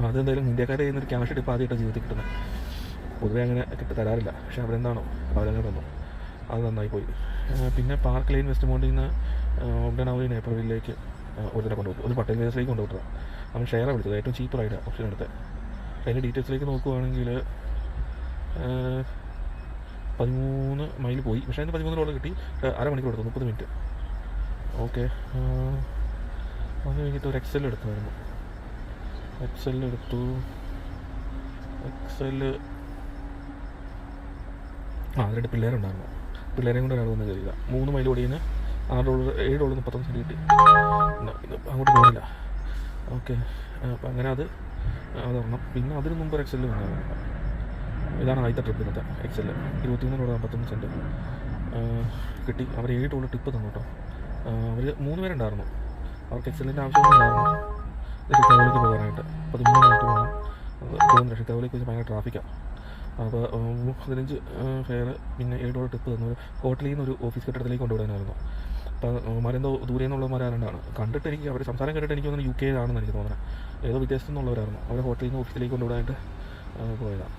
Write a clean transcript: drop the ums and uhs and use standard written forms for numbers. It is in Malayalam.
അതെന്തായാലും ഇന്ത്യക്കാരുടെ കയ്യിൽ നിന്ന് ഒരു ക്യാഷ് ടിപ്പ് ആദ്യമായിട്ട് ജീവിതത്തിൽ കിട്ടുന്നത്. പൊതുവേ അങ്ങനെ തരാറില്ല, പക്ഷേ അവരെന്താണോ അവരങ്ങനെ തന്നു, അത് നന്നായി പോയി. പിന്നെ പാർക്ക് ലൈൻ വെസ്റ്റ് മൗണ്ടിൽ നിന്ന് ഓംഡൻ അവലി നേപ്പർവില്ലേക്ക് ഒരുത്തരെ കൊണ്ടുപോകും, ഒരു പട്ടേൽ വില്ലേജിലേക്ക് കൊണ്ടുപോകുക. അവൻ ഷെയറാണ് വിളിച്ചത്, ഏറ്റവും ചീപ്പ് റൈഡാണ് ഓപ്ഷൻ എടുത്തത്. അതിൻ്റെ ഡീറ്റെയിൽസിലേക്ക് നോക്കുവാണെങ്കിൽ 13 മൈൽ പോയി, പക്ഷേ അതിന് $13 കിട്ടി. അരമണിക്കൂർ എടുത്തു, 30 മിനിറ്റ്. ഓക്കെ, അത് കഴിഞ്ഞിട്ട് ഒരു എക്സൽ എടുത്തായിരുന്നു. എക്സൽ അതിൻ്റെ പിള്ളേരുണ്ടായിരുന്നു. പിള്ളേരെയും കൊണ്ട് ഒരാൾ വന്ന് കയറിയില്ല. 3 മൈൽ ഓടിയതിന് $7.35 കിട്ടി. അങ്ങോട്ട് പോയില്ല. ഓക്കെ, അപ്പം അങ്ങനെ അതൊരെണ്ണം. പിന്നെ അതിന് മുമ്പ് ഒരു എക്സൽ വന്നായിരുന്നു. ഇതാണ് ആദ്യത്തെ ട്രിപ്പ്. ഇന്നത്തെ എക്സൽ $23.51 കിട്ടി. അവർ $7 ടിപ്പ് തന്നു കേട്ടോ. അവർ 3 പേരുണ്ടായിരുന്നു. അവർക്ക് എക്സലിൻ്റെ ആവശ്യമൊന്നുമില്ലായിരുന്നു ഷിക്കാഗോയിലേക്ക് പോകാനായിട്ട്. 13 മിനിറ്റ് വേണം പോകുന്നില്ല. ഷിക്കാഗോയിലേക്ക് വെച്ച് ഭയങ്കര ട്രാഫിക്കാണ്. അപ്പോൾ 15 ഫെയർ, പിന്നെ $7 ടിപ്പ് തന്നു. ഹോട്ടലിൽ നിന്ന് ഒരു ഓഫീസ് കെട്ടിടത്തിലേക്ക് കൊണ്ടുവിടാനായിരുന്നു. അപ്പോൾ അവന്മാരെന്തോ ദൂരെ നിന്നുള്ളവന്മാരാണ്ടാണ്. കണ്ടിട്ട് എനിക്ക് അവരുടെ സംസാരം കേട്ടിട്ട് എനിക്ക് തോന്നുന്നു UK ആണെന്ന് എനിക്ക് തോന്നുന്നത്. ഏതോ വിദേശത്തു നിന്നുള്ളവരായിരുന്നു. അവരെ ഹോട്ടലിൽ നിന്ന് ഓഫീസിലേക്ക് കൊണ്ടുവിടാനായിട്ട് പോയതാണ്.